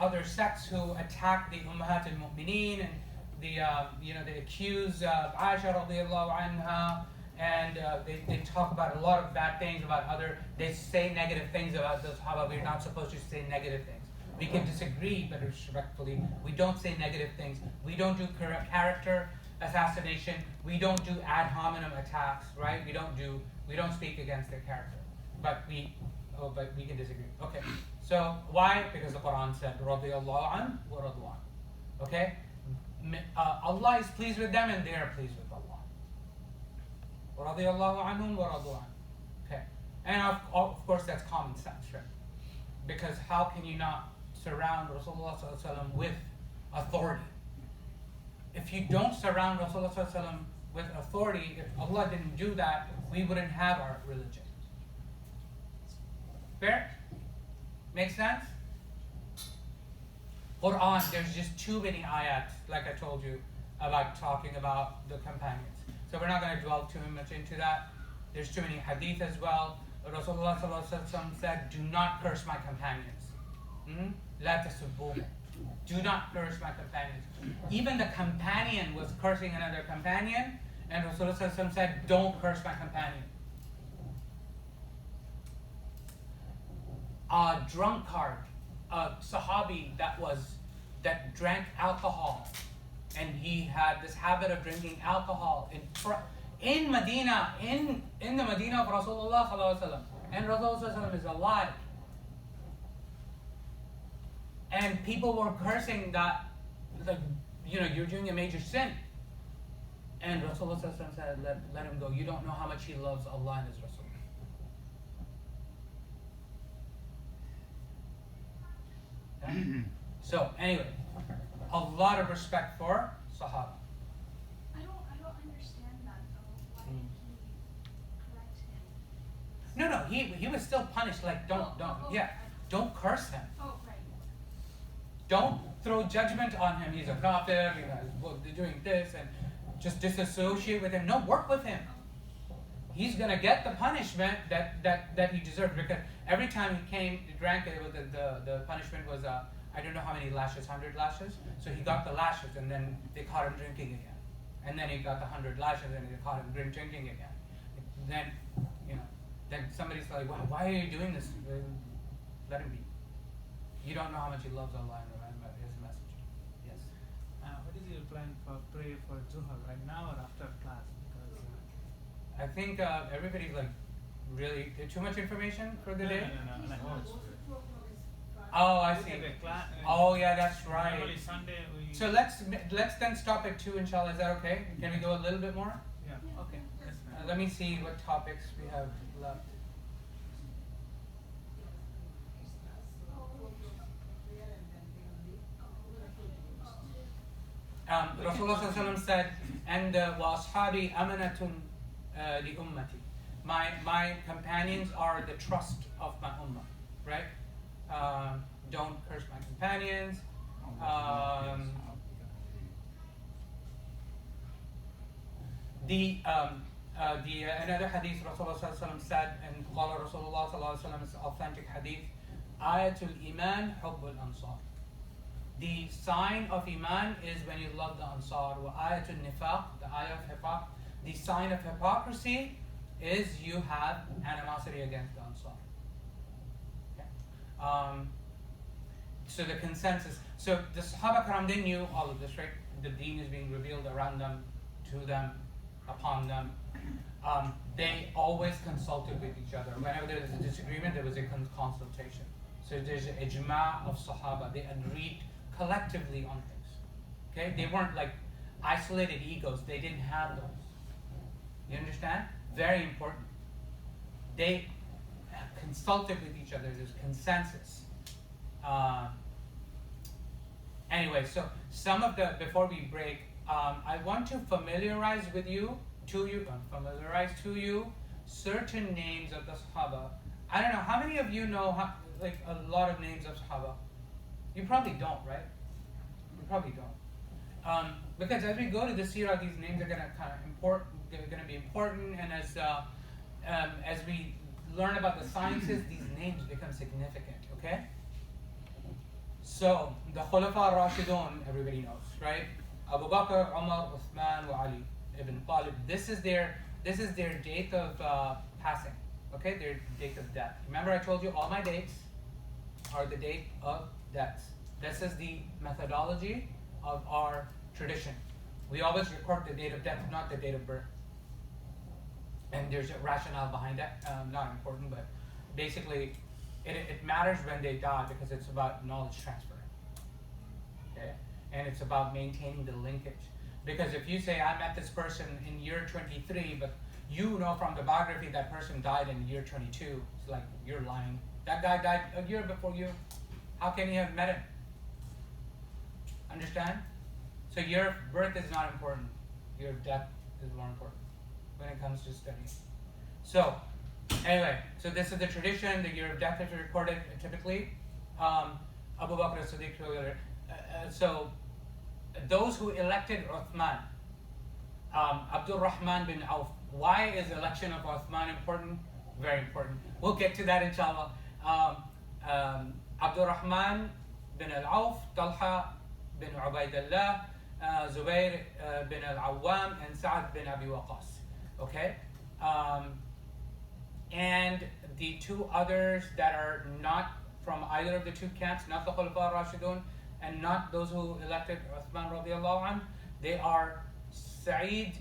other sects who attack the Ummahat al-Mu'mineen, and they accuse Aisha radiallahu anha, and they talk about a lot of bad things about they say negative things about the Sahaba. We're not supposed to say negative things. We can disagree, but respectfully, we don't say negative things. We don't do character assassination. We don't do ad hominem attacks, right? We don't speak against their character. But we can disagree. Okay. So why? Because the Quran said, "Radiyallahu an wa radu an." Okay. Allah is pleased with them, and they are pleased with Allah. Radiyallahu anhum wa radu an. Okay. And of course, that's common sense, right? Because how can you not surround Rasulullah sallallahu alaihi wasallam with authority? If you don't surround Rasulullah sallallahu alaihi wasallam with authority, if Allah didn't do that, we wouldn't have our religion. Fair? Make sense? Quran, there's just too many ayats, like I told you, about talking about the companions. So we're not going to dwell too much into that. There's too many hadith as well. Rasulullah sallallahu alaihi wasallam said, "Do not curse my companions." La tasubbuhum. Do not curse my companions. Even the companion was cursing another companion, and Rasulullah sallallahu alaihi wasallam said, "Don't curse my companion." A drunkard, a Sahabi that drank alcohol, and he had this habit of drinking alcohol in Medina, in the Medina of Rasulullah sallallahu alaihi wasallam, and Rasulullah sallallahu alaihi wasallam is alive, and people were cursing that, you're doing a major sin, and Rasulullah sallallahu alaihi wasallam said, let him go. You don't know how much he loves Allah and His Rasul. So anyway, a lot of respect for Sahaba. I don't understand that though. Why did he correct him? No, he was still punished. Like don't curse him. Oh, right. Don't throw judgment on him. He's a kafir. He's doing this, and just disassociate with him. No, work with him. He's gonna get the punishment that he deserved, because every time he came, he drank it. The punishment was I don't know how many lashes, 100 lashes. So he got the lashes, and then they caught him drinking again, and then he got the 100 lashes, and they caught him drinking again. Then somebody's like, why are you doing this? Let him be. You don't know how much he loves Allah and His message. Yes. What is your plan for prayer for Zuhur, right now or after class? Because I think everybody's like really too much information for the day. No. Oh, I see. Oh, yeah, that's right. Normally Sunday So let's then stop at 2, inshallah. Is that okay? Can we go a little bit more? Yeah. Okay. Yes, Let me see what topics we have left. Rasulullah sallallahu alaihi wasallam said, and وَأَصْحَابِي أَمَنَةٌ لِأُمَّتِي. My companions are the trust of my ummah, right? Don't curse my companions. Another hadith Rasulullah sallallahu alaihi wasallam said, and قال Rasulullah sallallahu alaihi wasallam, is authentic hadith, ayatul iman hubbul ansar. The sign of iman is when you love the ansar. Wa ayatul nifaq, the ayah of hypocrisy. The sign of hypocrisy is you have animosity against the ansar. Okay. So the consensus. So the Sahaba Karam, they knew all of this, right? The deen is being revealed around them, to them, upon them. They always consulted with each other. Whenever there was a disagreement, there was a consultation. So there's an ijma of Sahaba. They agreed collectively on things. Okay? They weren't like isolated egos. They didn't have those. You understand? Very important. They consulted with each other. There's consensus. Anyway, so before we break, I want to familiarize to you certain names of the Sahaba. I don't know, how many of you know a lot of names of Sahaba? You probably don't, right? You probably don't. Because as we go to the seerah, these names are going to be important, and as we learn about the sciences, these names become significant, okay? So the Khulafa al-Rashidun, everybody knows, right? Abu Bakr, Umar, Uthman, wa Ali ibn Talib. This is their date of passing. Okay, their date of death. Remember, I told you all my dates are the date of deaths. This is the methodology of our tradition. We always record the date of death, not the date of birth. And there's a rationale behind that. Not important, but basically, it matters when they die because it's about knowledge transfer. Okay, and it's about maintaining the linkage. Because if you say I met this person in year 23, but you know from the biography that person died in year 22, it's like you're lying. That guy died a year before you. How can you have met him? Understand? So your birth is not important. Your death is more important when it comes to studying. So, anyway, so this is the tradition. The year of death is recorded typically. Abu Bakr as-Siddiq. So, those who elected Uthman, Abdul Rahman bin Auf. Why is the election of Uthman important? Very important. We'll get to that inshallah. Abdul Rahman bin al-Auf, Talha bin Ubaidullah, Zubair bin al-Awwam, and Sa'ad bin Abi Waqqas. Okay? And the two others that are not from either of the two camps, not the Khulafa al-Rashidun, and not those who elected Uthman radiallahu anh, they are Sa'id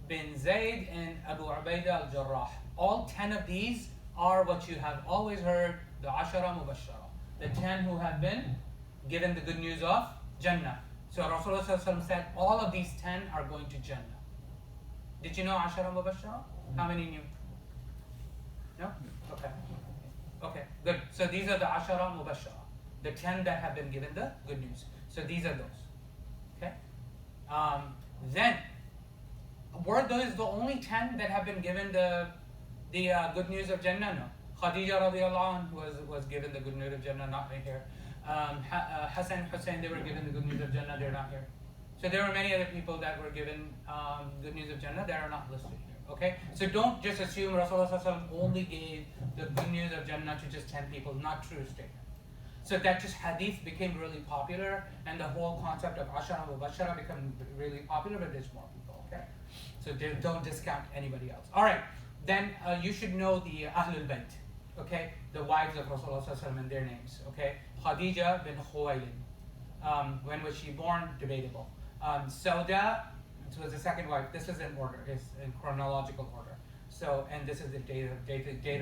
bin Zayd and Abu Ubaidah al-Jarrah. All 10 of these are what you have always heard, the Ashara Mubashara, the 10 who have been given the good news of Jannah. So Rasulullah said all of these 10 are going to Jannah. Did you know Ashara Mubashara? How many knew? No? Okay. Okay, good. So these are the Ashara Mubashara, the 10 that have been given the good news. So these are those. Okay? Then, were those the only 10 that have been given the good news of Jannah? No. Khadija radiallahu anha was given the good news of Jannah, not right here. Hassan, Hussein, they were given the good news of Jannah, they're not here. So there were many other people that were given good news of Jannah that are not listed here. Okay? So don't just assume Rasulullah only gave the good news of Jannah to just 10 people. Not true statement. So that just hadith became really popular, and the whole concept of Ashara Mubashara became really popular, but there's more people, okay? So don't discount anybody else. All right, then you should know the Ahlul Bayt, okay? The wives of Rasulullah and their names, okay? Khadija bin Khuwaylid. When was she born? Debatable. Sauda, this was the second wife. This is in order, it's in chronological order. So, and this is the date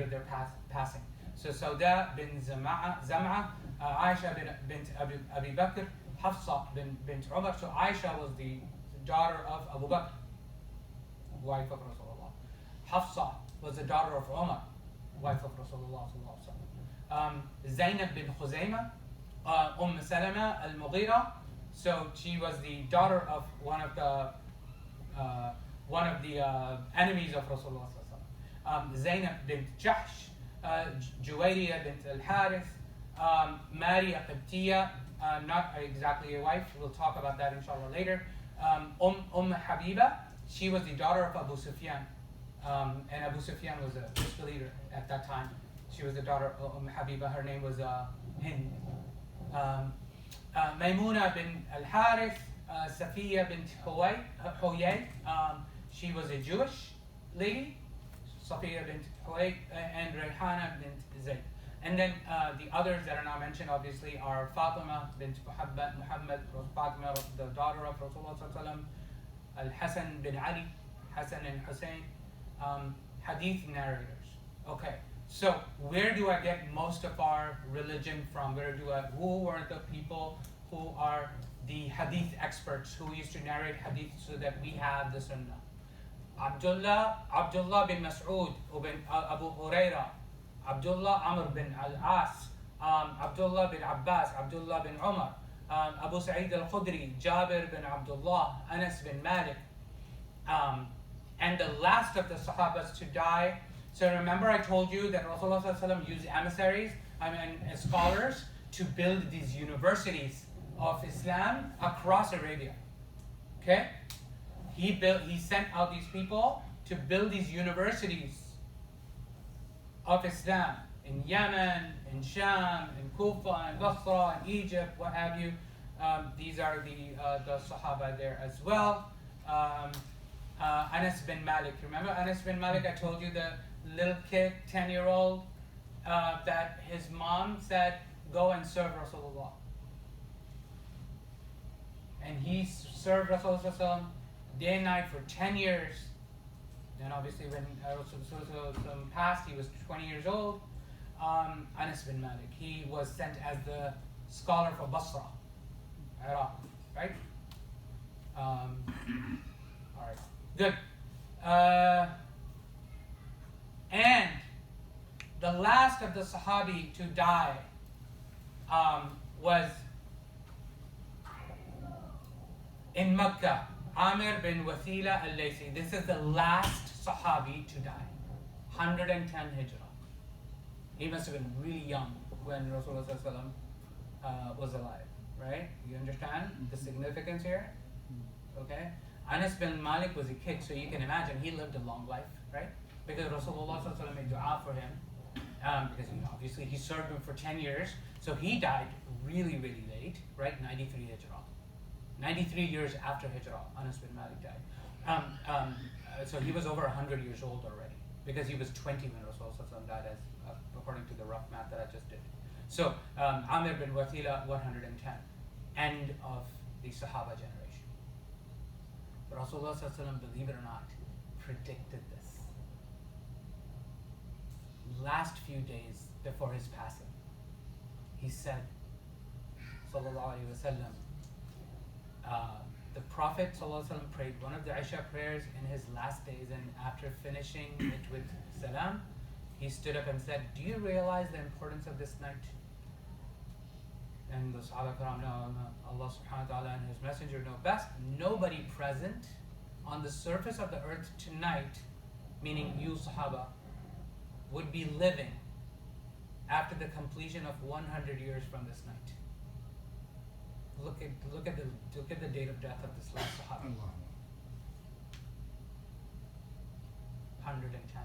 of their passing. So Sauda bin Zam'a, Aisha bint Abi Bakr, Hafsa bint Umar. So Aisha was the daughter of Abu Bakr, wife of Rasulullah. Hafsa was the daughter of Umar, wife of Rasulullah. Zainab bin Khuzaymah, Salama al-Mughira. So she was the daughter of one of the enemies of Rasulullah. Zainab bint Jahsh, Juwayriya bint al-Harith, Mariya Qibtiyya, not exactly a wife, we'll talk about that inshallah later. Habiba, she was the daughter of Abu Sufyan, and Abu Sufyan was a disbeliever at that time. She was the daughter of Habiba, her name was Hind. Maymuna bin al-Harith, Safiya bint Huyay, she was a Jewish lady, Safiya bint Huyay, and Rayhana bint Zayd. And then the others that are not mentioned obviously are Fatima bint Muhammad, Fatima, the daughter of Rasulullah, Al-Hasan bin Ali, Hassan and Hussein, hadith narrators. Okay, so where do I get most of our religion from? Who are the people who are the hadith experts who used to narrate hadith so that we have the Sunnah? Abdullah bin Mas'ud, Abu Huraira, Abdullah Amr bin al-As, Abdullah bin Abbas, Abdullah bin Umar, Abu Sa'id al-Khudri, Jabir bin Abdullah, Anas bin Malik, and the last of the Sahabas to die. So remember I told you that Rasulullah used emissaries, scholars to build these universities of Islam across Arabia. Okay? He sent out these people to build these universities of Islam in Yemen, in Sham, in Kufa, in Basra, in Egypt, what have you. These are the Sahaba there as well. Anas bin Malik. Remember Anas bin Malik? I told you the little kid, 10-year-old, that his mom said, go and serve Rasulullah. And he served Rasulullah day and night for 10 years. And obviously when Rasulullah passed, he was 20 years old. Anas bin Malik, he was sent as the scholar for Basra, Iraq, right? All right, good. And the last of the Sahabi to die was in Mecca, Amir bin Wathila al-Laysi. This is the last Sahabi to die, 110 Hijrah. He must have been really young when Rasulullah was alive, right? You understand the significance here? Okay? Anas bin Malik was a kid, so you can imagine he lived a long life, right? Because Rasulullah made dua for him, because obviously he served him for 10 years, so he died really, really late, right? 93 Hijrah. 93 years after Hijrah, Anas bin Malik died. So he was over 100 years old already, because he was 20 when Rasulullah died, as according to the rough math that I just did. So Amir bin Wathila, 110, end of the Sahaba generation. Rasulullah, believe it or not, predicted this. Last few days before his passing, he said, sallallahu alaihi wasallam, the Prophet ﷺ prayed one of the Isha prayers in his last days, and after finishing it with salam, he stood up and said, do you realize the importance of this night? And the Sahaba Karam know, Allah subhanahu wa ta'ala and His Messenger know best. Nobody present on the surface of the earth tonight, meaning you Sahaba, would be living after the completion of 100 years from this night. Look at the date of death of this last Sahaba. 110.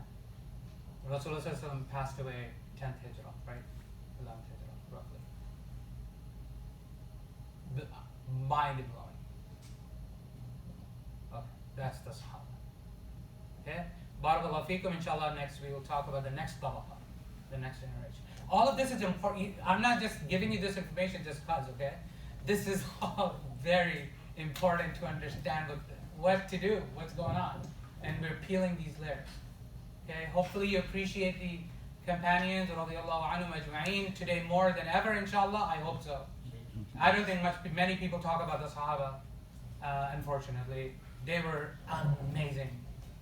Rasulullah passed away 10th Hijrah, right? 11th Hijrah, roughly. Mind blowing. Okay, that's the Sahaba. Okay? Barakallahu feekum. Inshallah, next we will talk about the next tabaqa, the next generation. All of this is important. I'm not just giving you this information just because, okay? This is all very important to understand what to do, what's going on. And we're peeling these layers. Okay, hopefully you appreciate the companions radiallahu anhum ajma'een today more than ever, inshallah. I hope so. I don't think many people talk about the Sahaba, unfortunately. They were amazing.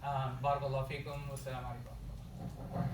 Barakallahu feekum. Wassalamu alaikum.